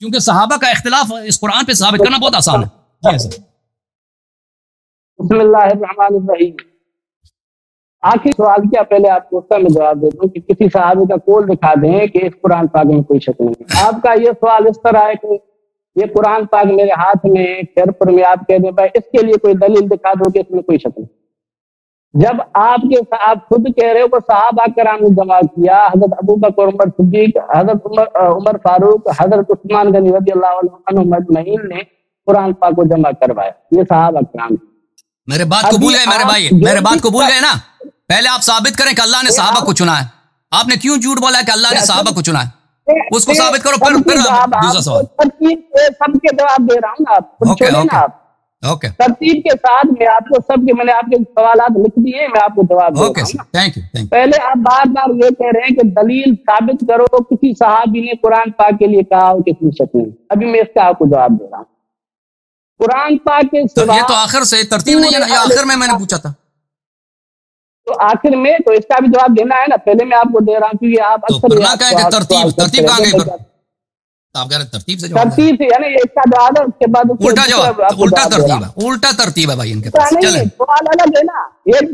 کیونکہ صحابہ کا اختلاف اس قرآن پہ ثابت کرنا بہت آسان ہے. جی سر. بسم اللہ الرحمن الرحیم. آخری سوال کیا پہلے آپ کو اس کا میں جواب دیتا ہوں کہ کسی صحابی کا قول دکھا دیں کہ اس قرآن پاک میں کوئی شک نہیں. آپ کا یہ سوال اس طرح ہے کہ یہ قرآن پاک میرے ہاتھ میں سر پر میں آپ کہہ دیں بھائی اس کے لیے کوئی دلیل دکھا دو کہ اس میں کوئی شک نہیں. جب آپ خود کہہ رہے ہو کہ صحابہ کرام نے جمع کیا, حضرت ابوبکر عمر صدیق, حضرت عمر فاروق, حضرت عثمان غنی رضی اللہ عنہ مجمعین نے قرآن پاک کو جمع کروایا. یہ صحابہ کرام. میرے بات کو بھول گئے میرے بھائی, میرے بات کو بھول گئے نا. پہلے آپ ثابت کریں کہ اللہ نے صحابہ کو چنا ہے. آپ نے کیوں جھوٹ بولا ہے کہ اللہ نے صحابہ کو چنا ہے؟ اس کو ثابت کرو. پھر دوسرا سوال. سب کے جواب دے رہا ہوں آپ. اوکے ترتیب کے ساتھ میں آپ کو میں نے آپ کے سوالات لکھ دیے, میں آپ کو جواب دے رہا ہوں. Thank you. پہلے آپ بار بار یہ کہہ رہے ہیں کہ دلیل ثابت کرو کسی صحابی نے قرآن پاک کے لیے کہا ہو کسی شک نہیں. ابھی میں اس کا آپ کو جواب دے رہا ہوں. قرآن پاک کے سوا یہ تو آخر سے ترتیب نہیں ہے نا, یہ آخر میں نے پوچھا تھا. تو آخر میں تو اس کا بھی جواب دینا ہے نا. پہلے میں آپ کو دے رہا ہوں کیونکہ آپ ترتیب کہاں گئی؟ آپ کہہ رہے ترتیب سے ترتیب سے یعنی اس کا جواب ہے, اس کے بعد الٹا ترتیب ہے بھائی ان کے پاس. سوال الگ ہے نا,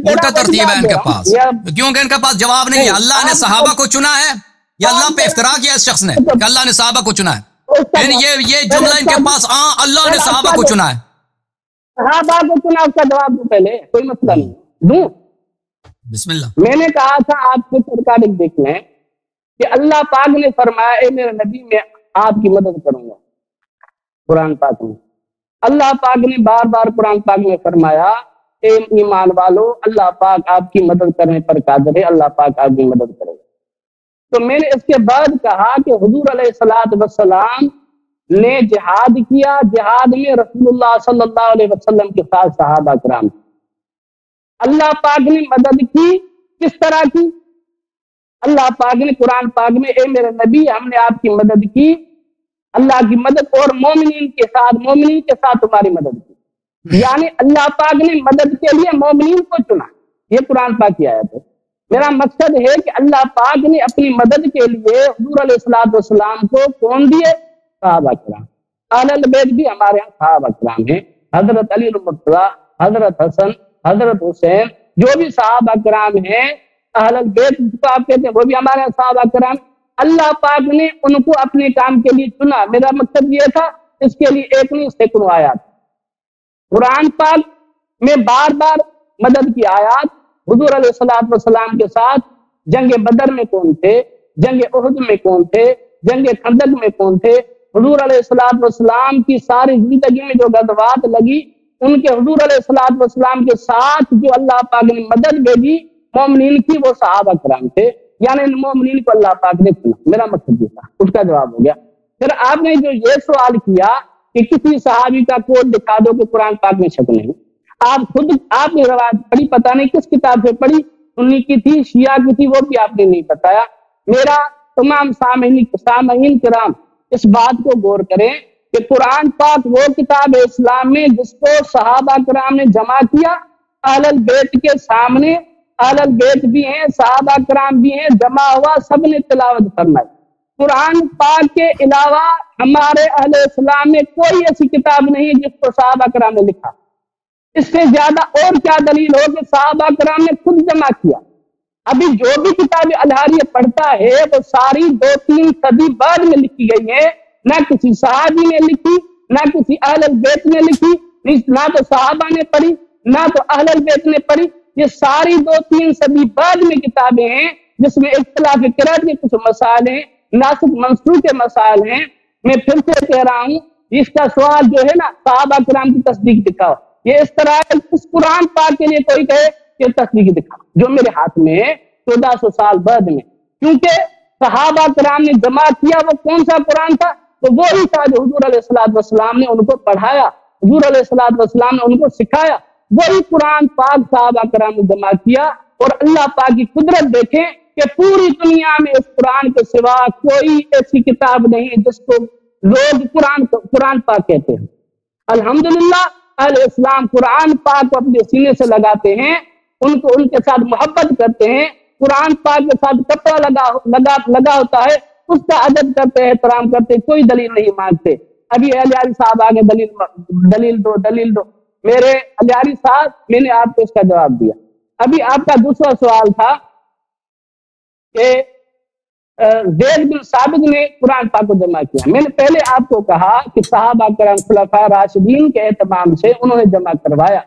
الٹا ترتیب ہے ان کے پاس. کیونکہ ان کے پاس جواب نہیں ہے. اللہ نے صحابہ کو چنا ہے یا اللہ پہ افترا کیا اس شخص نے کہ اللہ نے صحابہ کو چنا ہے؟ یہ جملہ ان کے پاس اللہ نے صحابہ کو چنا ہے. صحابہ کو چنا, اس کا جواب دوں پہلے, کوئی مسئلہ نہیں دوں. بسم اللہ. میں نے کہا تھا آپ کو ریکارڈنگ دیکھ لیں کہ اللہ پاک نے فرمایا اے میرے نبی میں آپ کی مدد کروں گا. قرآن پاک میں اللہ پاک نے بار بار قرآن پاک میں فرمایا اے ایمان والو اللہ پاک آپ کی مدد کرنے پر قادر ہے, اللہ پاک آپ کی مدد کرے گا. تو میں نے اس کے بعد کہا کہ حضور علیہ الصلوۃ والسلام نے جہاد کیا, جہاد میں رسول اللہ صلی اللہ علیہ وسلم کے ساتھ صحابہ کرام. اللہ پاک نے مدد کی, کس طرح کی؟ اللہ پاک نے قرآن پاک میں اے میرے نبی ہم نے آپ کی مدد کی, اللہ کی مدد, اور مومنین کے ساتھ تمہاری مدد کی. یعنی اللہ پاک نے مدد کے لیے مومنین کو چنا. یہ قرآن پاک کی آیت ہے. میرا مقصد ہے کہ اللہ پاک نے اپنی مدد کے لیے حضور علیہ الصلوۃ والسلام کو کون دیے؟ صحابہ کرام. اہل البیت بھی ہمارے یہاں صحابہ کرام ہیں. حضرت علی المرتضیٰ, حضرت حسن, حضرت حسین, جو بھی صحابہ کرام ہیں اہل البیت کو آپ کہتے ہیں, وہ بھی ہمارے صحابہ کرام. اللہ پاک نے ان کو اپنے کام کے لیے چنا. میرا مقصد یہ تھا, اس کے لیے ایک نہیں سینکڑوں آیات. قرآن پاک میں بار بار مدد کی آیات. حضور علیہ الصلوۃ والسلام کے ساتھ جنگ بدر میں کون تھے, جنگ احد میں کون تھے, جنگ خندق میں کون تھے. حضور علیہ الصلوۃ والسلام کی ساری زندگی میں جو غزوات لگی, ان کے حضور علیہ الصلوۃ والسلام کے ساتھ جو اللہ پاک نے مدد بھیجی مومنین کی, وہ صحابہ کرام تھے. یعنی مومنین کو اللہ پاک نے چنا. میرا مقصد یہ تھا, اس کا جواب ہو گیا. پھر آپ نے جو یہ سوال کیا کہ کسی صحابی کا قول دکھا دو کہ قرآن پاک میں شک نہیں. آپ نے روایت پڑھی, پتہ نہیں کس کتاب سے پڑھی, سنی کی تھی, شیعہ کی تھی, وہ بھی آپ نے نہیں بتایا. میرا تمام سامعین کرام اس بات کو غور کریں کہ قرآن پاک وہ کتاب اسلام میں جس کو صحابہ کرام نے جمع کیا, اہل البیت کے سامنے. اہل البیت بھی ہیں, صحابہ کرام بھی ہیں, جمع ہوا, سب نے تلاوت فرمائی. قرآن پاک کے علاوہ ہمارے اہل اسلام میں کوئی ایسی کتاب نہیں جس کو صحابہ کرام نے لکھا. اس سے زیادہ اور کیا دلیل ہو کہ صحابہ کرام نے خود جمع کیا. ابھی جو بھی کتاب الہاریہ پڑھتا ہے وہ ساری 2-3 صدی بعد میں لکھی گئی ہے. نہ کسی صحابی نے لکھی, نہ کسی اہل البیت نے لکھی, نہ تو صحابہ نے پڑھی, نہ تو اہل البیت نے پڑھی. یہ ساری 2-3 صدی بعد میں کتابیں ہیں جس میں اختلاف قرأت کے کچھ مسائل ہیں, ناسخ منسوخ کے مسائل ہیں. میں پھر سے کہہ رہا ہوں, اس کا سوال جو ہے نا صحابہ کرام کی تصدیق دکھاؤ. یہ اس طرح اس قرآن پاک کے لیے کوئی کہے کہ تصدیق دکھاؤ جو میرے ہاتھ میں 1400 سال بعد میں, کیونکہ صحابہ کرام نے جمع کیا وہ کون سا قرآن تھا؟ تو وہی تھا جو حضور علیہ الصلوۃ والسلام نے ان کو پڑھایا, حضور علیہ الصلوۃ والسلام نے ان کو سکھایا. وہی قرآن پاک صحابہ کرام نے جمع کیا. اور اللہ پاک کی قدرت دیکھیں کہ پوری دنیا میں اس قرآن کے سوا کوئی ایسی کتاب نہیں جس کو لوگ قرآن پاک کہتے ہیں. الحمدللہ اہل اسلام قرآن پاک کو اپنے سینے سے لگاتے ہیں, ان کے ساتھ محبت کرتے ہیں. قرآن پاک کے ساتھ کپڑا لگا ہوتا ہے, اس کا ادب کرتے، احترام کرتے، کوئی دلیل نہیں مانگتے. ابھی علیاری صاحب آگے دلیل دو. میرے علیاری صاحب، میں نے آپ کو اس کا جواب دیا. ابھی آپ کا دوسرا سوال تھا کہ زید بن ثابت نے قرآن پاک کو جمع کیا. میں نے پہلے آپ کو کہا کہ صحابہ کرام خلفاء راشدین کے اہتمام سے انہوں نے جمع کروایا.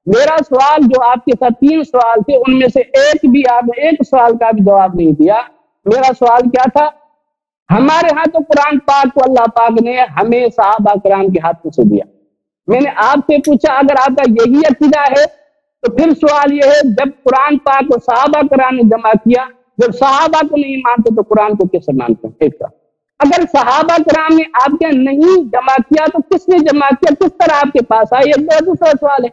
میرا سوال جو آپ کے ساتھ 3 سوال تھے، ان میں سے ایک بھی آپ نے ایک سوال کا بھی جواب نہیں دیا. میرا سوال کیا تھا؟ ہمارے ہاں تو قرآن پاک کو اللہ پاک نے ہمیں صحابہ کرام کے ہاتھوں سے دیا. میں نے آپ سے پوچھا اگر آپ کا یہی عقیدہ ہے تو پھر سوال یہ ہے، جب قرآن پاک کو صحابہ کرام نے جمع کیا، جب صحابہ کو نہیں مانتے تو قرآن کو کیسے مانتے ہیں؟ ایک کا اگر صحابہ کرام نے آپ کے نہیں جمع کیا تو کس نے جمع کیا، کس طرح آپ کے پاس آئے؟ یہ دوسرا سوال ہے،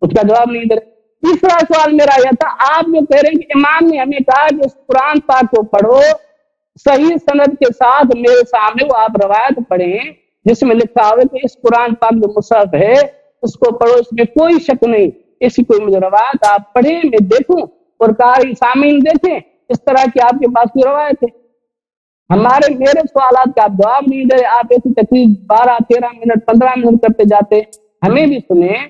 اس کا جواب نہیں دے رہے. تیسرا سوال میرا یہ تھا، آپ جو کہہ رہے ہیں کہ امام نے ہمیں کہا کہ اس قرآن پاک کو پڑھو صحیح سند کے ساتھ، میرے سامنے وہ آپ روایت پڑھیں جس میں لکھا ہوئے کہ اس قرآن پاک جو مصحف ہے اس کو پڑھو، اس میں کوئی شک نہیں. ایسی کوئی مجھے روایت آپ پڑھیں، میں دیکھوں اور قاری سامعین دیکھیں اس طرح کی آپ کے پاس کوئی روایت ہے. میرے سوالات کا آپ جواب نہیں دے، آپ ایسی تقریب 12 13 منٹ 15 منٹ کرتے جاتے. ہمیں بھی سنیں،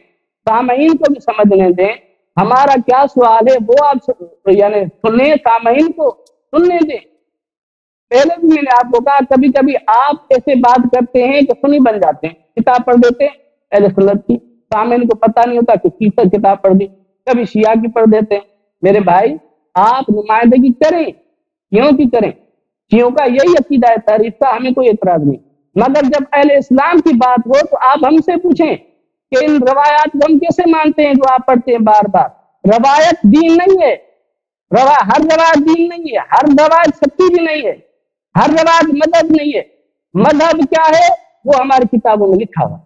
سامعین کو بھی سمجھنے دیں. ہمارا کیا سوال ہے وہ آپ یعنی سنیں، سامعین کو سننے دیں. پہلے بھی میں نے آپ کو کہا کبھی کبھی آپ ایسے بات کرتے ہیں کہ سنی بن جاتے ہیں، کتاب پڑھ دیتے ہیں اہل سنت کی، سامعین کو پتہ نہیں ہوتا کہ کس کتاب پڑھ دی، کبھی شیعہ کی پڑھ دیتے ہیں. میرے بھائی آپ نمائندگی کریں، کیوں کی کریں؟ شیعوں کا یہی عقیدہ ہے، تحریف کا، ہمیں کوئی اعتراض نہیں. مگر جب اہل اسلام کی بات ہو تو آپ ہم سے پوچھیں کہ ان روایات کو ہم کیسے مانتے ہیں جو آپ پڑھتے ہیں بار بار. روایت دین نہیں ہے، ہر روایت دین نہیں ہے، ہر روایت سچی بھی نہیں ہے، ہر روایت مذہب نہیں ہے. مذہب کیا ہے وہ ہماری کتابوں میں لکھا ہوا.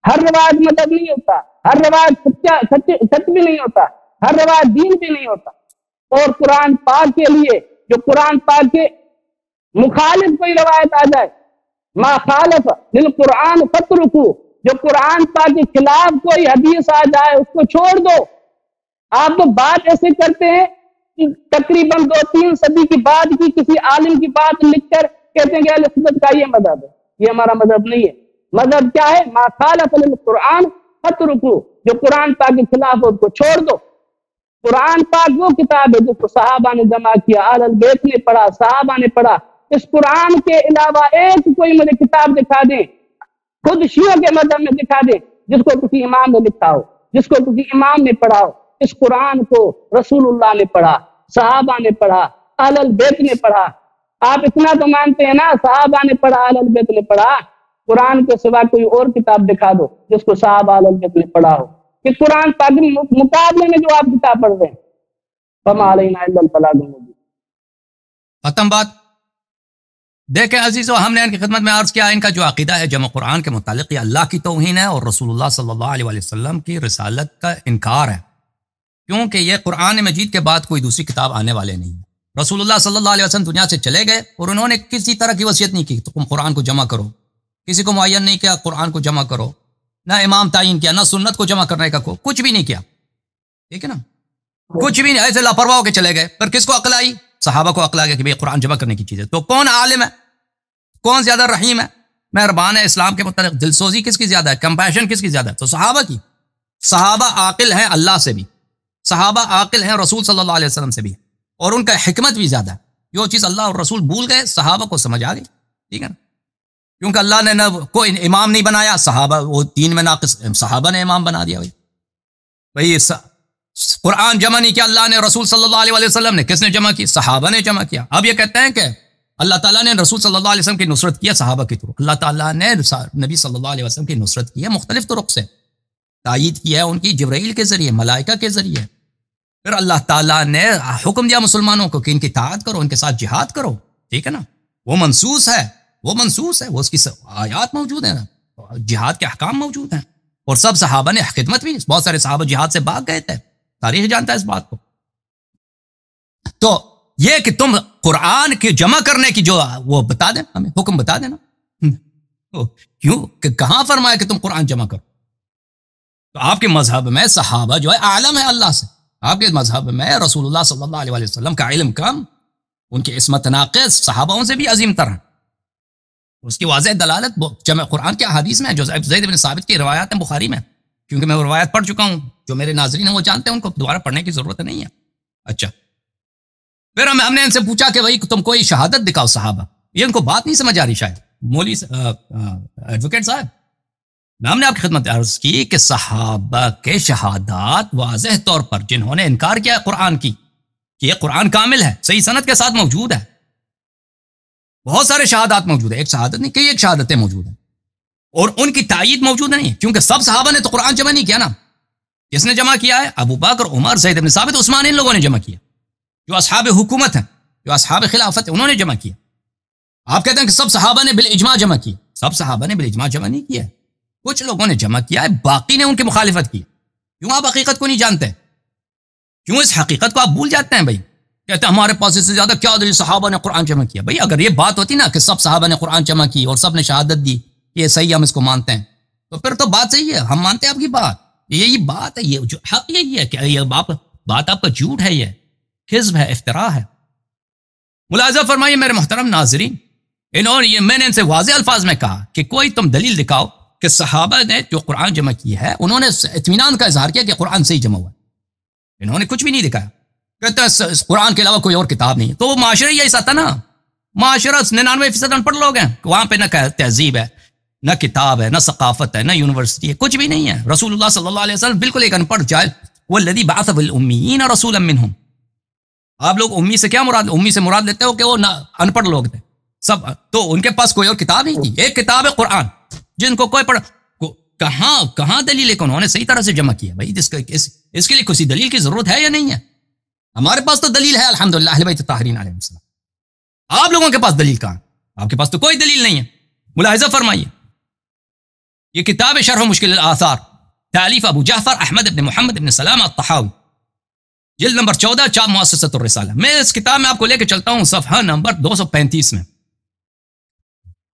ہر روایت مذہب نہیں ہوتا، ہر روایت سچ بھی نہیں ہوتا، ہر روایت دین بھی نہیں ہوتا. اور قرآن پاک کے لیے جو قرآن پاک کے مخالف کوئی روایت آ جائے، ما خالف للقرآن فترکو، جو قرآن پاک کے خلاف کوئی حدیث آ جائے اس کو چھوڑ دو. آپ تو بات ایسے کرتے ہیں کہ تقریباً 2-3 صدی کی بعد کی کسی عالم کی بات لکھ کر کہتے ہیں کہ اہل سنت کا یہ مذہب ہے. یہ ہمارا مذہب نہیں ہے. مذہب کیا ہے؟ ما خالف للقرآن فترکو، جو قرآن پاک کے خلاف ہو اس کو چھوڑ دو. قرآن پاک وہ کتاب ہے جس کو صحابہ نے جمع کیا، اہل بیت نے پڑھا، صحابہ نے پڑھا. اس قرآن کے علاوہ ایک کوئی مجھے کتاب دکھا دیں، خود شیعوں کے مذہب میں دکھا دیں جس کو کسی امام نے لکھا ہو، جس کو کسی امام نے پڑھا ہو. اس قرآن کو رسول اللہ نے پڑھا، صحابہ نے پڑھا، اہل بیت نے پڑھا. آپ اتنا تو مانتے ہیں نا، صحابہ نے پڑھا، اہل بیت نے پڑھا. قرآن کے سوا کوئی اور کتاب دکھا دو جس کو صحابہ اہل بیت نے پڑھا ہو، کہ قرآن پاک مقابلے میں جو آپ کتاب پڑھ رہے ہیں. فما علینا الا البلاغ المبین. ختم بات. دیکھیں عزیزو، ہم نے ان کی خدمت میں عرض کیا ان کا جو عقیدہ ہے جمع قرآن کے متعلق یہ اللہ کی توہین ہے اور رسول اللہ صلی اللہ علیہ وسلم کی رسالت کا انکار ہے، کیونکہ یہ قرآن مجید کے بعد کوئی دوسری کتاب آنے والے نہیں ہے. رسول اللہ صلی اللہ علیہ وسلم دنیا سے چلے گئے اور انہوں نے کسی طرح کی وصیت نہیں کی تم قرآن کو جمع کرو، کسی کو معین نہیں کیا قرآن کو جمع کرو، نہ امام تعین کیا، نہ سنت کو جمع کرنے کا کچھ بھی نہیں کیا. ٹھیک ہے نا، کچھ بھی نہیں، ایسے لاپرواہ ہو کے چلے گئے. پر کس کو عقل آئی؟ صحابہ کو عقل آ گیا کہ بھئی قرآن جمع کرنے کی چیز ہے. تو کون عالم ہے، کون زیادہ رحیم ہے، مہربان ہے اسلام کے متعلق؟ دلسوزی کس کی زیادہ ہے، کمپیشن کس کی زیادہ ہے؟ تو صحابہ کی. صحابہ عاقل ہیں اللہ سے بھی، صحابہ عاقل ہیں رسول صلی اللہ علیہ وسلم سے بھی، اور ان کا حکمت بھی زیادہ ہے. جو چیز اللہ اور رسول بھول گئے صحابہ کو سمجھ آ گئی. ٹھیک ہے نا، کیونکہ اللہ نے نہ کوئی امام نہیں بنایا، صحابہ وہ دین میں ناقص صحابہ نے امام بنا دیا. بھئی قرآن جمع نہیں کیا اللہ نے، رسول صلی اللہ علیہ وسلم نے، کس نے جمع کی؟ صحابہ نے جمع کیا. اب یہ کہتے ہیں کہ اللہ تعالیٰ نے رسول صلی اللہ علیہ وسلم کی نصرت کی ہے صحابہ کی طرق. اللہ تعالیٰ نے نبی صلی اللہ علیہ وسلم کی نصرت کی ہے مختلف طرق سے، تائید کیا ہے ان کی جبرائیل کے ذریعے، ملائکہ کے ذریعے. پھر اللہ تعالیٰ نے حکم دیا مسلمانوں کو کہ ان کی اطاعت کرو، ان کے ساتھ جہاد کرو. ٹھیک ہے نا، وہ منصوص ہے، وہ اس کی آیات موجود ہیں، جہاد کے احکام موجود ہیں، اور سب صحابہ نے خدمت بھی. بہت سارے صحابہ جہاد سے بھاگ گئے تھے، تاریخ جانتا ہے اس بات کو. تو یہ کہ تم قرآن کے جمع کرنے کی جو وہ بتا دیں، ہمیں حکم بتا دینا. کیوں کہ کہاں فرمایا کہ تم قرآن جمع کرو؟ تو آپ کے مذہب میں صحابہ جو ہے عالم ہے اللہ سے، آپ کے مذہب میں رسول اللہ صلی اللہ علیہ وسلم کا علم کم، ان کی عصمت ناقص صحابوں سے بھی عظیم تر ہیں. اس کی واضح دلالت جمع قرآن کے احادیث میں جو زید بن ثابت کی روایات ہیں بخاری میں، کیونکہ میں وہ روایت پڑھ چکا ہوں، جو میرے ناظرین ہیں وہ جانتے ہیں، ان کو دوبارہ پڑھنے کی ضرورت نہیں ہے. اچھا، پھر ہم نے ان سے پوچھا کہ بھائی تم کوئی شہادت دکھاؤ صحابہ. یہ ان کو بات نہیں سمجھ آ رہی شاید. مولوی ایڈوکیٹ صاحب، ہم نے آپ کی خدمت عرض کی کہ صحابہ کے شہادات واضح طور پر جنہوں نے انکار کیا ہے قرآن کی کہ یہ قرآن کامل ہے، صحیح سند کے ساتھ موجود ہے، بہت سارے شہادات موجود ہیں، ایک شہادت نہیں، کئی ایک شہادتیں موجود ہیں، اور ان کی تائید موجود نہیں ہے، کیونکہ سب صحابہ نے تو قرآن جمع نہیں کیا نا. جس نے جمع کیا ہے ابو بکر، عمر، زید بن ثابت، عثمان، ان لوگوں نے جمع کیا. جو اصحاب حکومت ہیں، جو اصحاب خلافت ہیں، انہوں نے جمع کیا. آپ کہتے ہیں کہ سب صحابہ نے بالاجماع جمع کیا. سب صحابہ نے بالاجماع جمع نہیں کیا ہے، کچھ لوگوں نے جمع کیا ہے، باقی نے ان کی مخالفت کی. کیوں آپ حقیقت کو نہیں جانتے؟ کیوں اس حقیقت کو آپ بھول جاتے ہیں؟ بھائی کہتے ہیں ہمارے پاس اس سے زیادہ کیا دلیل صحابہ نے قرآن جمع کیا. بھائی اگر یہ بات ہوتی نا کہ سب صحابہ نے قرآن جمع کی اور سب نے شہادت دی کہ یہ صحیح، ہم اس کو مانتے ہیں، تو پھر تو بات صحیح ہے، ہم مانتے ہیں آپ کی بات. یہی بات ہے، یہ جو حق یہی ہے کہ یہ بات آپ کا جھوٹ ہے، یہ کذب ہے، افتراء ہے. ملاحظہ فرمائیے میرے محترم ناظرین، میں نے ان سے واضح الفاظ میں کہا کہ کوئی تم دلیل دکھاؤ کہ صحابہ نے جو قرآن جمع کی ہے انہوں نے اطمینان کا اظہار کیا کہ قرآن صحیح جمع ہوا. انہوں نے کچھ بھی نہیں دکھایا. کہتے ہیں قرآن کے علاوہ کوئی اور کتاب نہیں. تو وہ معاشرہ ہی ایسا تھا نا، معاشرہ 99% ان پڑھ لوگ ہیں، وہاں پہ نہ تہذیب ہے، نہ کتاب ہے، نہ ثقافت ہے، نہ یونیورسٹی ہے، کچھ بھی نہیں ہے. رسول اللہ صلی اللہ علیہ وسلم بالکل ایک ان پڑھ جائے. والذی بعث بالأمیین رسولا منہم. آپ لوگ امی سے کیا مراد؟ امی سے مراد لیتے ہو کہ وہ ان پڑھ لوگ تھے سب، تو ان کے پاس کوئی اور کتاب نہیں تھی. ایک کتاب ہے قرآن، جن کو کوئی پڑھ. کہاں دلیل ہے کہ انہوں نے صحیح طرح سے جمع کیا؟ بھائی اس کے لیے کسی دلیل کی ضرورت ہے یا نہیں ہے؟ ہمارے پاس تو دلیل ہے الحمدللہ، اہل بیت الطاہرین علیہ السلام. آپ لوگوں کے پاس دلیل کہاں؟ آپ کے پاس تو کوئی دلیل نہیں ہے. ملاحظہ فرمائیے، یہ کتاب شرح مشکل الآثار، تالیف ابو جعفر احمد ابن محمد ابن سلام الطحاوی، جلد نمبر 14، چاپ مؤسسۃ الرسالہ. میں اس کتاب میں آپ کو لے کے چلتا ہوں صفحہ نمبر 235 میں.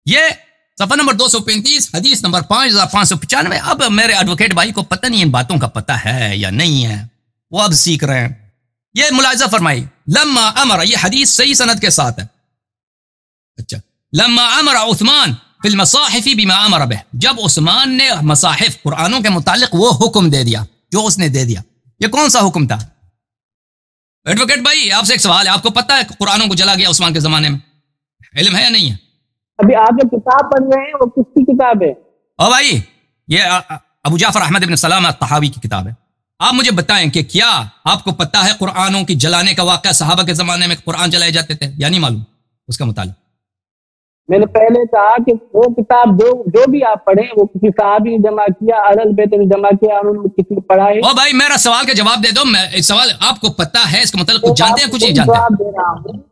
یہ صفحہ نمبر 235، حدیث نمبر 5595. اب میرے ایڈوکیٹ بھائی کو پتہ نہیں ان باتوں کا پتہ ہے یا نہیں ہے، وہ اب سیکھ رہے ہیں. یہ ملاحظہ فرمائی، لما امر، یہ حدیث صحیح سند کے ساتھ ہے. اچھا، لما امر عثمان فی المصاحف بما امر به، جب عثمان نے مصاحف قرآنوں کے متعلق وہ حکم دے دیا جو اس نے دے دیا. یہ کون سا حکم تھا؟ ایڈوکیٹ بھائی آپ سے ایک سوال ہے، آپ کو پتہ ہے کہ قرآنوں کو جلا گیا عثمان کے زمانے میں؟ علم ہے یا نہیں ہے؟ ابھی آپ جو کتاب پڑھ رہے ہیں وہ کس کی کتاب ہے؟ او بھائی یہ ابو جعفر احمد ابن سلام الطحاوی کی کتاب ہے. آپ مجھے بتائیں کہ کیا آپ کو پتہ ہے قرآنوں کی جلانے کا واقعہ صحابہ کے زمانے میں قرآن جلائے جاتے تھے یا نہیں معلوم اس کا مطالعہ؟ میں نے پہلے کہا کہ وہ کتاب جو بھی آپ پڑھیں وہ کسی صحابی نے جمع کیا، اہل بیت نے جمع کیا، انہوں نے کسی پڑھا ہے. او بھائی میرا سوال کا جواب دے دو. میں سوال آپ کو پتہ ہے اس کا مطلب کچھ جانتے ہیں کچھ نہیں جانتے؟ جواب دے رہا ہوں،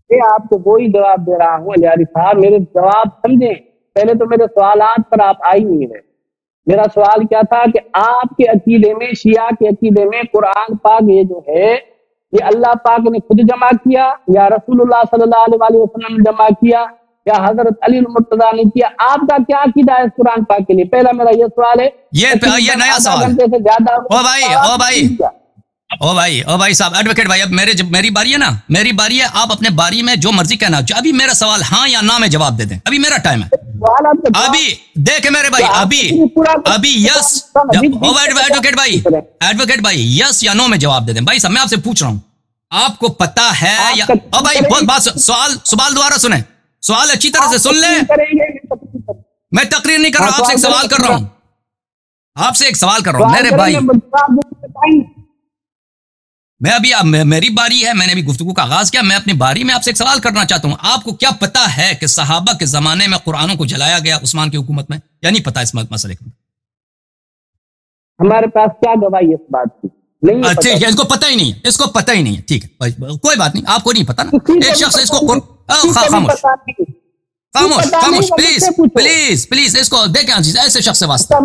میں آپ کو وہی جواب دے رہا ہوں. علی صاحب میرے جواب سمجھیں، پہلے تو میرے سوالات پر آپ آئی نہیں رہے. میرا سوال کیا تھا کہ آپ کے عقیدے میں، شیعہ کے عقیدے میں قرآن پاک یہ جو ہے یہ اللہ پاک نے خود جمع کیا یا رسول اللہ صلی اللہ علیہ وسلم نے جمع کیا یا حضرت علی المرتضیٰ نے کیا؟ آپ کا کیا عقیدہ ہے اس قرآن پاک کے لیے؟ پہلا میرا یہ سوال ہے. یہ نیا سوال. او بھائی صاحب، ایڈوکیٹ بھائی، اب میری باری ہے نا، میری باری ہے. آپ اپنے باری میں جو مرضی کہنا. ابھی میرا سوال ہاں یا نہ میں جواب دے دیں. ابھی میرا ٹائم ہے. ابھی دیکھیں میرے بھائی، ابھی یس. ایڈوکیٹ بھائی یس یا نو میں جواب دے دیں. بھائی صاحب میں آپ سے پوچھ رہا ہوں، آپ کو پتا ہے یا؟ او بھائی بہت بات، سوال دوبارہ سنیں، سوال اچھی طرح سے سن لیں. میں تقریر نہیں کر رہا، آپ سے ایک سوال کر رہا ہوں، آپ سے ایک سوال کر رہا ہوں میرے بھائی. میں ابھی میری باری ہے، میں نے ابھی گفتگو کا آغاز کیا. میں اپنی باری میں آپ سے ایک سوال کرنا چاہتا ہوں. آپ کو کیا پتا ہے کہ صحابہ کے زمانے میں قرآنوں کو جلایا گیا عثمان کی حکومت میں، یا نہیں پتا اس مسئلے کو؟ ہمارے پاس کیا گواہی ہے اس بات کی؟ ٹھیک ہے، اس کو پتہ ہی نہیں ہے، اس کو پتہ ہی نہیں ہے. ٹھیک ہے کوئی بات نہیں، آپ کو نہیں پتا نا. ایک شخص اس کو خاموش پلیز اس کو دیکھیں ایسے شخص سے واسطہ.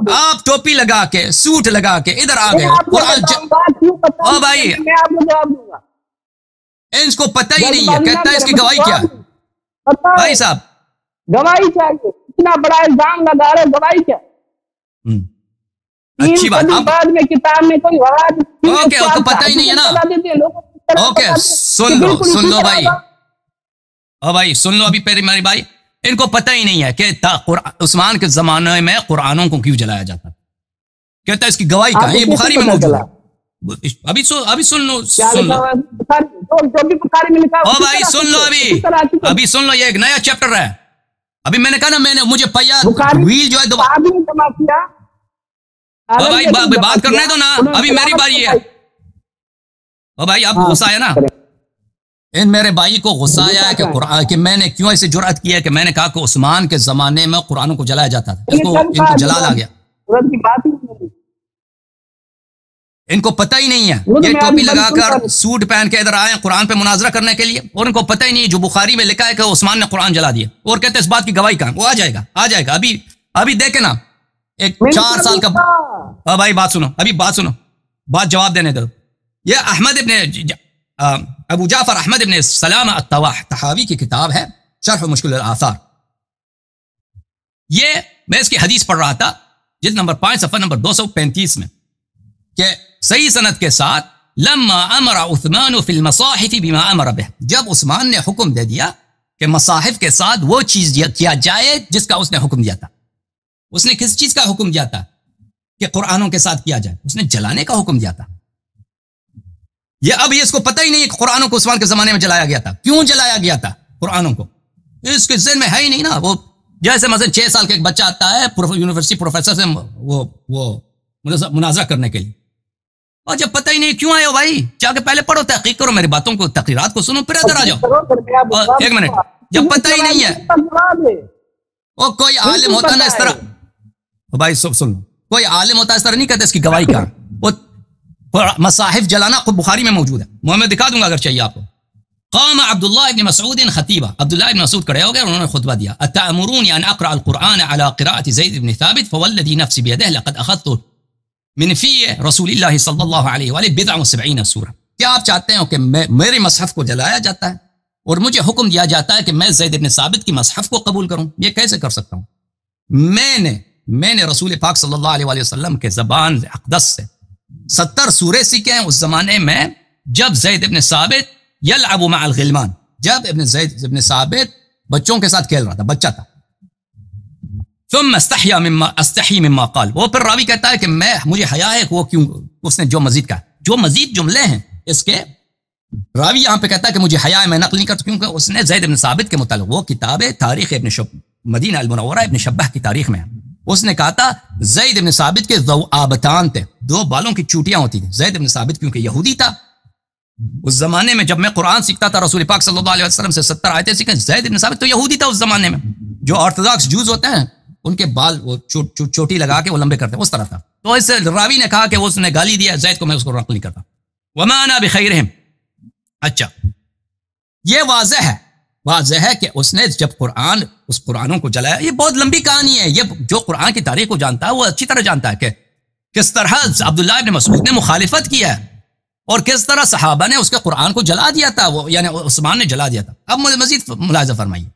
آپ ٹوپی لگا کے، سوٹ لگا کے ادھر آ گئے. او بھائی اس کو پتہ ہی نہیں ہے، کہتا ہے اس کی گواہی کیا ہے؟ بھائی صاحب گواہی چاہیے، اتنا بڑا الزام لگا رہے، گواہی کیا؟ اچھی بات. بعد میں کتاب میں کوئی اوکے، اس کو پتہ ہی نہیں ہے نا. اوکے سن لو بھائی، او بھائی سن لو ابھی میری بھائی، ان کو پتہ ہی نہیں ہے کہ عثمان کے زمانے میں قرآنوں کو کیوں جلایا جاتا، کہتا ہے اس کی گواہی کہاں ہے، یہ بخاری میں موجود ہے، ابھی سن لو او بھائی سن لو، ابھی سن لو، یہ ایک نیا چیپٹر ہے، ابھی میں نے کہا نا مجھے ویل جو ہے بھائی بات کرنے دو نا، ابھی میری باری ہے، او بھائی آپ کو غصہ آیا نا، ان میرے بھائی کو غصہ آیا ہے کہ قرآن کہ میں نے کیوں ایسے جرأت کی ہے کہ میں نے کہا کہ عثمان کے زمانے میں قرآنوں کو جلایا جاتا تھا، ان کو جلال آ گیا، ان کو پتہ ہی نہیں ہے، یہ ٹوپی لگا کر سوٹ پہن کے ادھر آئے قرآن پہ مناظرہ کرنے کے لیے، اور ان کو پتہ ہی نہیں جو بخاری میں لکھا ہے کہ عثمان نے قرآن جلا دیا، اور کہتے ہیں اس بات کی گواہی کہاں، وہ آ جائے گا ابھی دیکھیں نا، ایک 4 سال کا بھائی بات سنو، ابھی بات سنو، بات جواب دینے دو، یہ ابو جعفر احمد ابن سلام الطحاوی کی کتاب ہے شرح مشکل الآثار، یہ میں اس کی حدیث پڑھ رہا تھا جلد نمبر 5 صفحہ نمبر 235 میں، کہ صحیح سند کے ساتھ لما امر عثمان فی المصاحف بما امر به، جب عثمان نے حکم دے دیا کہ مصاحف کے ساتھ وہ چیز کیا جائے جس کا اس نے حکم دیا تھا، اس نے کس چیز کا حکم دیا تھا کہ قرآنوں کے ساتھ کیا جائے، اس نے جلانے کا حکم دیا تھا، یہ اب اس کو پتہ ہی نہیں کہ قرآنوں کو عثمان کے زمانے میں جلایا گیا تھا، کیوں جلایا گیا تھا قرآنوں کو، اس کے ذہن میں ہے ہی نہیں نا، وہ جیسے مثلا 6 سال کا ایک بچہ آتا ہے یونیورسٹی پروفیسر سے وہ مناظرہ کرنے کے لیے، اور جب پتہ ہی نہیں کیوں آئے ہو بھائی، جا کے پہلے پڑھو، تحقیق کرو، میری باتوں کو تقریرات کو سنو، پھر ادھر آ جاؤ، ایک منٹ، جب پتہ ہی نہیں ہے، وہ کوئی عالم ہوتا نا اس طرح، بھائی سن لو، کوئی عالم ہوتا اس طرح نہیں کہتے اس کی گواہی کہاں، وہ مصاحف جلانا خود بخاری میں موجود ہے، میں دکھا دوں گا اگر چاہیے آپ کو، قام عبداللہ ابن مسعود خطیبہ، عبداللہ ابن مسعود کھڑے ہو گئے، انہوں نے خطبہ دیا، اتأمرونی ان اقرأ القرآن على قراءة زید بن ثابت فوالذی نفسی بیدہ لقد اخذت من فی رسول اللہ صلی اللہ علیہ وآلہ 70 سورہ، کیا آپ چاہتے ہیں کہ میرے مصحف کو جلایا جاتا ہے اور مجھے حکم دیا جاتا ہے کہ میں زید بن ثابت کی مصحف کو قبول کروں، یہ کیسے کر سکتا ہوں، میں نے رسول پاک صلی اللہ علیہ وسلم کے زبان اقدس سے 70 سورے سیکھے ہیں اس زمانے میں جب زید ابن ثابت یلعب مع الغلمان، جب زید ابن ثابت بچوں کے ساتھ کھیل رہا تھا، بچہ تھا، ثم استحی مما قال، وہ پھر راوی کہتا ہے کہ مجھے حیا ہے کہ وہ کیوں، اس نے جو مزید کہا، جو مزید جملے ہیں اس کے، راوی یہاں پہ کہتا ہے کہ مجھے حیا ہے، میں نقل نہیں کرتا، کیونکہ اس نے زید ابن ثابت کے متعلق وہ کتاب تاریخ مدینہ المنورہ ابن شبہ کی تاریخ میں، اس نے کہا تھا زید ابن ثابت کے ذوآبتان تھے، 2 بالوں کی چوٹیاں ہوتی تھیں، زید ابن ثابت کیونکہ یہودی تھا، اس زمانے میں جب میں قرآن سیکھتا تھا رسول پاک صلی اللہ علیہ وسلم سے 70 آیتیں سیکھیں، زید ابن ثابت تو یہودی تھا اس زمانے میں، جو آرتھوڈاکس جوز ہوتے ہیں ان کے بال وہ چوٹی لگا کے وہ لمبے کرتے ہیں، اس طرح تھا، تو اس راوی نے کہا کہ وہ اس نے گالی دیا زید کو، میں اس کو نقل نہیں کرتا، وما انا بخیرہم، اچھا یہ واضح ہے کہ اس نے جب اس قرآنوں کو جلایا، یہ بہت لمبی کہانی ہے، یہ جو قرآن کی تاریخ کو جانتا ہے وہ اچھی طرح جانتا ہے کہ کس طرح عبداللہ ابن مسعود نے مخالفت کیا ہے اور کس طرح صحابہ نے اس کے قرآن کو جلا دیا تھا، وہ یعنی عثمان نے جلا دیا تھا۔ اب مزید ملاحظہ فرمائیے،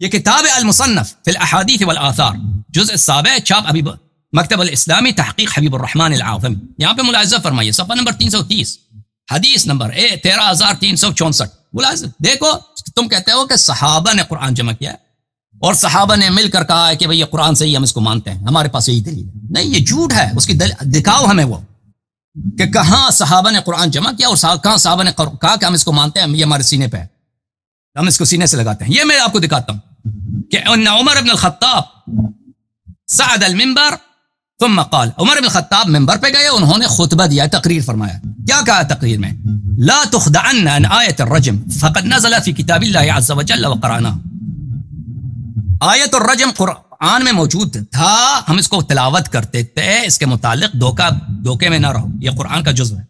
یہ کتاب المصنف فی الاحادیث والآثار جزء 7 چھاپ مکتب الاسلامی تحقیق حبیب الرحمن العاظم، یہاں پہ ملاحظہ فرمائیے صفحہ نمبر 330 حدیث نمبر 13364، ملاحظہ دیکھو، تم کہتے ہو کہ صحابہ نے قرآن جمع کیا ہے اور صحابہ نے مل کر کہا ہے کہ بھئی یہ قرآن صحیح، ہم اس کو مانتے ہیں، ہمارے پاس یہی دلیل ہے، نہیں یہ جھوٹ ہے، اس کی دکھاؤ ہمیں وہ کہ کہاں صحابہ نے قرآن جمع کیا اور کہاں صحابہ نے کہا کہ ہم اس کو مانتے ہیں، یہ ہمارے سینے پہ ہے، ہم اس کو سینے سے لگاتے ہیں۔ یہ میں آپ کو دکھاتا ہوں کہ ان عمر بن الخطاب صعد المنبر ثم قال، عمر بن الخطاب منبر پہ گئے، انہوں نے خطبہ دیا، تقریر فرمایا، کیا کہا تقریر میں؟ لا تخدعن عن آیت الرجم فقد نزل فی کتاب اللہ عز وجل وقرآنہ، آیت الرجم قرآن میں موجود تھا، ہم اس کو تلاوت کرتے تھے، اس کے متعلق دھوکے میں نہ رہو، یہ قرآن کا جزو ہے۔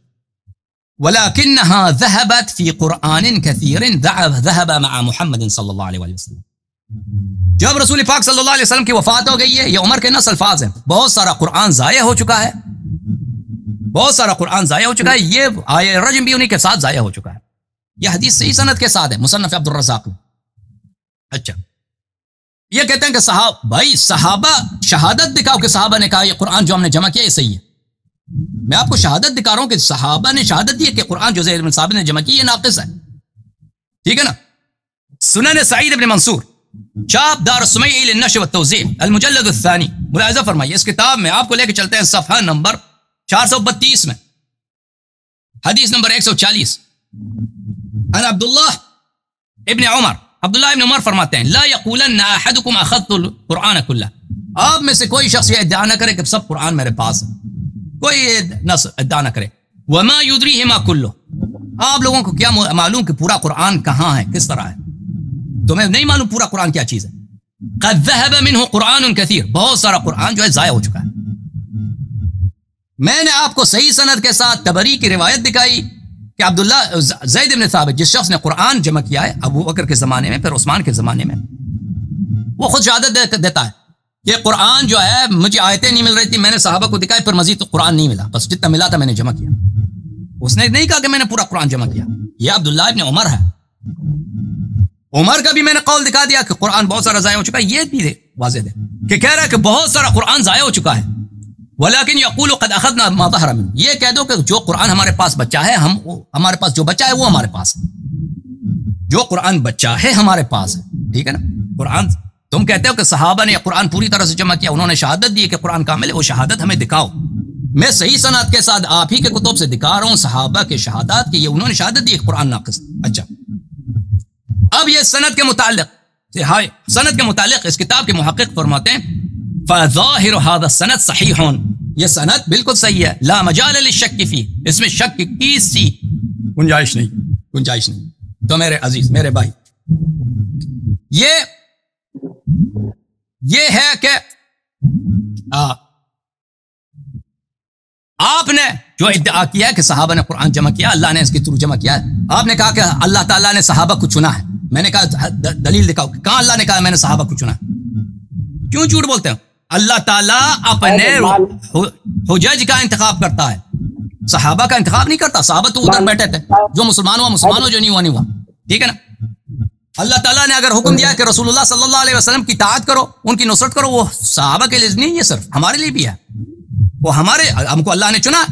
وَلَكِنَّهَا ذَهَبَتْ فِي قُرْآنٍ كَثِيرٍ ذَهَبَ مَعَ محمد صلی اللہ علیہ وسلم، جب رسول پاک صلی اللہ علیہ وسلم کی وفات ہو گئی ہے، یہ عمر کے نص الفاظ ہیں، بہت سارا قرآن ضائع ہو چکا ہے، بہت سارا قرآن ضائع ہو چکا ہے، یہ آیت رجم بھی انہی کے ساتھ ضائع ہو چکا ہے، یہ حدیث صحیح سند کے ساتھ ہے، مصنف عبد الرزاق۔ اچھا یہ کہتے ہیں کہ صحابہ شہادت دکھاؤ کہ صحابہ نے کہا یہ قرآن جو ہم نے جمع کیا یہ صحیح ہے، میں آپ کو شہادت دکھا رہا ہوں کہ صحابہ نے شہادت دی کہ قرآن جو زید بن ثابت نے جمع کی یہ ناقص ہے. ٹھیک ہے نا. سنن سعید بن منصور چاپ دار السمیع للنشر والتوزیع المجلد الثانی، ملاحظہ فرمائیے اس کتاب میں آپ کو لے کے چلتے ہیں صفحہ نمبر 432 میں، حدیث نمبر 140. ان عبداللہ ابن عمر فرماتے ہیں لا یقولن احدکم اخذت القرآن کلہ. آپ میں سے کوئی شخص یہ ادعا نہ کرے کہ سب قرآن میرے پاس ہے، کوئی ادعا نہ کرے. وما یدریہ ما کلہ، آپ لوگوں کو کیا معلوم کہ پورا قرآن کہاں ہے، کس طرح ہے؟ تمہیں نہیں معلوم پورا قرآن کیا چیز ہے. قد ذهب منه قرآن کثیر، بہت سارا قرآن جو ہے ضائع ہو چکا ہے. میں نے آپ کو صحیح سند کے ساتھ تبری کی روایت دکھائی کہ عبداللہ زید بن ثابت جس شخص نے قرآن جمع کیا ہے ابو بکر کے زمانے میں، پھر عثمان کے زمانے میں، وہ خود شہادت دیتا ہے کہ قرآن جو ہے مجھے آیتیں نہیں مل رہی تھی، میں نے صحابہ کو دکھائی، پھر مزید تو قرآن نہیں ملا، بس جتنا ملا تھا میں نے جمع کیا. اس نے نہیں کہا کہ میں نے پورا قرآن جمع کیا. یہ عبداللہ ابن عمر ہے. عمر کا بھی میں نے قول دکھا دیا کہ قرآن بہت سارا ضائع ہو چکا ہے. یہ بھی واضح ہے کہ کہہ رہا ہے کہ بہت سارا قرآن ضائع ہو چکا ہے. ولیکن یقول قد اخذنا ما ظهر منه، یہ کہہ دو کہ جو قرآن ہمارے پاس بچا ہے، ہمارے پاس جو بچا ہے وہ ہمارے پاس ہے، جو قرآن بچا ہے ہمارے پاس ہے. ٹھیک ہے نا. قرآن تم کہتے ہو کہ صحابہ نے قرآن پوری طرح سے جمع کیا، انہوں نے شہادت دی کہ قرآن کامل ہے، وہ شہادت ہمیں دکھاؤ. میں صحیح سند کے ساتھ آپ ہی کے کتب سے دکھا رہا ہوں صحابہ کے شہادات کہ یہ انہوں نے شہادت دی کہ قرآن ناقص. اچھا اب یہ سند کے متعلق اس کتاب کے محقق فرماتے ہیں فظاہر هذا السند صحیح، یہ سند بالکل صحیح ہے، لا مجال للشک فی، اس میں شک کی سی گنجائش نہیں. تو میرے عزیز میرے بھائی یہ ہے کہ آپ نے جو ادعا کیا ہے کہ صحابہ نے قرآن جمع کیا، اللہ نے اس کے تھرو جمع کیا ہے. آپ نے کہا کہ اللہ تعالیٰ نے صحابہ کو چنا ہے. میں نے کہا دلیل دکھاؤ، کہاں اللہ نے کہا میں نے صحابہ کو چنا ہے؟ کیوں جھوٹ بولتے ہیں؟ اللہ تعالیٰ اپنے حجج کا انتخاب کرتا ہے، صحابہ کا انتخاب نہیں کرتا. صحابہ تو ادھر بیٹھے تھے، جو مسلمان ہوا مسلمان ہو، جو نہیں ہوا نہیں ہوا. ٹھیک ہے نا. اللہ تعالیٰ نے اگر حکم دیا کہ رسول اللہ صلی اللہ علیہ وسلم کی اطاعت کرو، ان کی نصرت کرو، وہ صحابہ کے لیے نہیں، یہ صرف ہمارے لیے بھی ہے. وہ ہم کو اللہ نے چنا.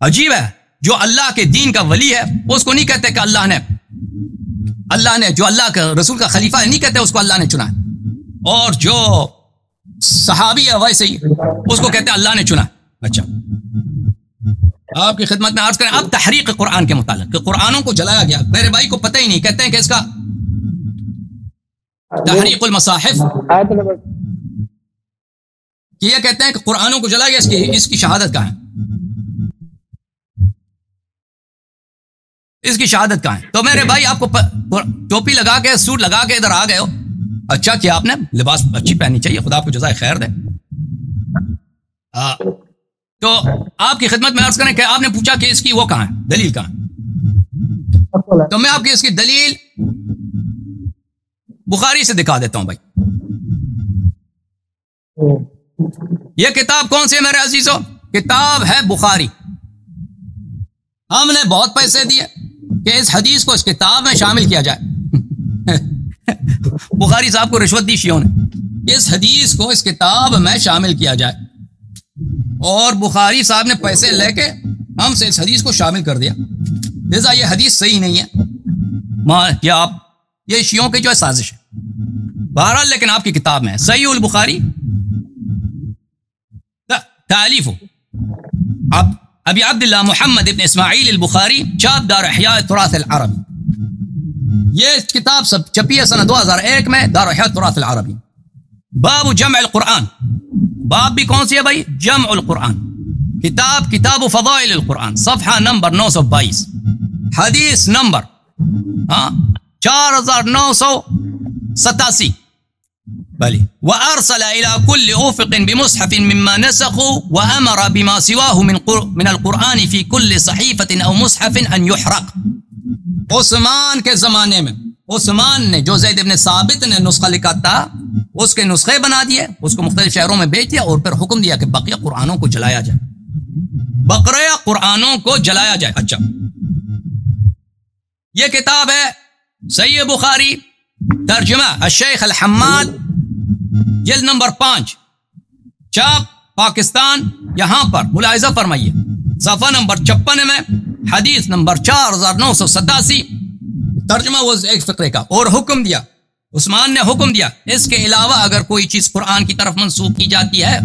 عجیب ہے، جو اللہ کے دین کا ولی ہے اس کو نہیں کہتے کہ اللہ نے جو اللہ کا رسول کا خلیفہ ہے نہیں کہتے اس کو اللہ نے چنا ہے، اور جو صحابی ہے ویسے ہی اس کو کہتے ہیں اللہ نے چنا. اچھا آپ کی خدمت میں عرض کریں اب تحریق قرآن کے متعلق کہ قرآنوں کو جلایا گیا. میرے بھائی کو پتہ ہی نہیں، کہتے ہیں کہ اس کا تحریق المصاحف، یہ کہتے ہیں کہ قرآنوں کو جلایا گیا، اس کی شہادت کہاں ہے؟ اس کی شہادت کہاں ہے؟ تو میرے بھائی آپ کو ٹوپی لگا کے سوٹ لگا کے ادھر آ گئے ہو، اچھا کیا آپ نے لباس اچھی پہننی چاہیے، خدا آپ کو جزائے خیر دے. تو آپ کی خدمت میں عرض کریں کہ آپ نے پوچھا کہ اس کی وہ کہاں ہے، دلیل کہاں ہے؟ تو میں آپ کی اس کی دلیل بخاری سے دکھا دیتا ہوں بھائی. یہ کتاب کون سی ہے میرے عزیزو؟ کتاب ہے بخاری. ہم نے بہت پیسے دیے کہ اس حدیث کو اس کتاب میں شامل کیا جائے. بخاری صاحب کو رشوت دی شیعوں نے، اس حدیث کو اس کتاب میں شامل کیا جائے، اور بخاری صاحب نے پیسے لے کے ہم سے اس حدیث کو شامل کر دیا. لہذا یہ حدیث صحیح نہیں ہے، کیا آپ یہ شیعوں کی جو ہے سازش ہے. بہرحال لیکن آپ کی کتاب میں صحیح البخاری تالیف ابی عبداللہ محمد ابن اسماعیل البخاری، چاپ دار احیاء التراث العربی. یہ کتاب سب چھپی ہے سنہ 2001 میں دار احیاء التراث العربی. باب جمع القرآن، باب بھی کون سی ہے بھائی؟ جمع القرآن. کتاب فضائل القرآن، صفحہ نمبر 922، حدیث نمبر 4987. بلی وارسل الى كل افق بمصحف مما نسخوا وامر بما سواه من القرآن في كل صحيفة او مصحف ان يحرق. عثمان کے زمانے میں عثمان نے جو زید بن ثابت نے نسخہ لکھا تھا اس کے نسخے بنا دیے، اس کو مختلف شہروں میں بیچ دیا، اور پھر حکم دیا کہ بقیہ قرآنوں کو جلایا جائے، بقیہ قرآنوں کو جلایا جائے. اچھا یہ کتاب ہے صحیح بخاری، ترجمہ الشیخ الحماد، جلد نمبر 5، چاپ پاکستان یہاں پر ملاحظہ فرمائیے صفحہ نمبر 56 میں حدیث نمبر 4987 ترجمہ وہ ایک فقرے کا، اور حکم دیا، عثمان نے حکم دیا اس کے علاوہ اگر کوئی چیز قرآن کی طرف منسوب کی جاتی ہے،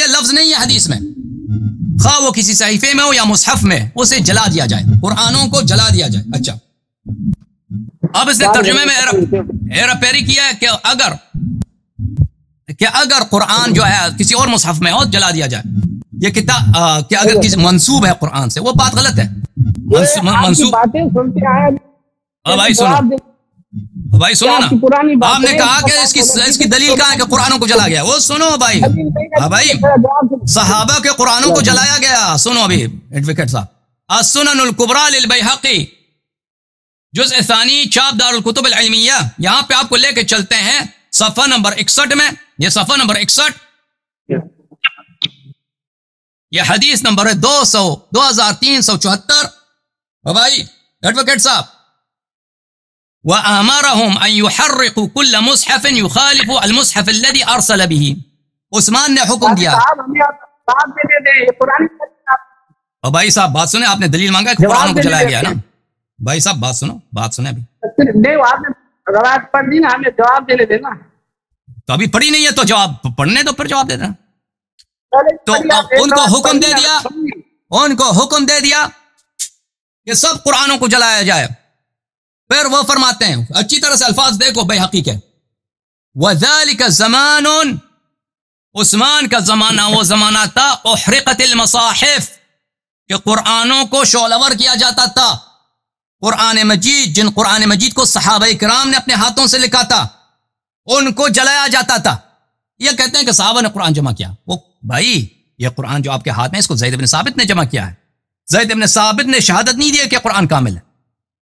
لفظ نہیں ہے حدیث میں، خواہ وہ کسی صحیفے میں ہو یا مصحف میں، اسے جلا دیا جائے، قرآنوں کو جلا دیا جائے۔ اچھا، اب اس نے ترجمے میں ہیرا پھیری کیا ہے کہ اگر قرآن جو ہے کسی اور مصحف میں ہو جلا دیا جائے، یہ کتاب کہ اگر کسی منسوب ہے قرآن سے، وہ بات غلط ہے۔ منسوب بھائی سنو نا، آپ نے کہا کہ اس کی دلیل کہاں ہے کہ قرآنوں کو جلا گیا؟ وہ سنو بھائی، بھائی صحابہ کے قرآنوں کو جلایا گیا۔ سنو ابھی ایڈوکیٹ صاحب، السنن الکبریٰ للبیہقی جزء ثانی چاپ دار الکتب العلمیہ، یہاں پہ آپ کو لے کے چلتے ہیں صفحہ نمبر 61 میں، یہ صفحہ نمبر 61، یہ حدیث نمبر ہے 2374۔ بھائی ایڈوکیٹ صاحب، وَآمَرَهُمْ أَن يُحَرِّقُوا كُلَّ مُصْحَفٍ يُخَالِفُ الْمُصْحَفَ الَّذِي أَرْسَلَ بِهِ، عثمان نے حکم دیا۔ اور بھائی صاحب بات سنیں، آپ نے دلیل مانگا کہ قرآن کو جلایا گیا نا؟ بھائی صاحب بات سنو، بات سنیں ابھی۔ نہیں، آپ نے روایت پڑھ دی نا، ہمیں جواب دینے دینا۔ تو ابھی پڑھی نہیں ہے تو جواب پڑھنے تو پھر جواب دے دینا۔ تو ان کو حکم دے دیا، ان کو حکم دے دیا کہ سب قرآنوں کو جلایا جائے۔ پھر وہ فرماتے ہیں، اچھی طرح سے الفاظ دیکھو بیہقی کے، وَذَلِكَ زَمَانٌ، عثمان کا زمانہ وہ زمانہ تھا، احرقت المصاحف، کہ قرآنوں کو شعلور کیا جاتا تھا۔ قرآن مجید، جن قرآن مجید کو صحابہ کرام نے اپنے ہاتھوں سے لکھا تھا، ان کو جلایا جاتا تھا۔ یہ کہتے ہیں کہ صحابہ نے قرآن جمع کیا۔ وہ بھائی یہ قرآن جو آپ کے ہاتھ میں، اس کو زید بن ثابت نے جمع کیا ہے۔ زید بن ثابت نے شہادت نہیں دی کہ قرآن کامل ہے۔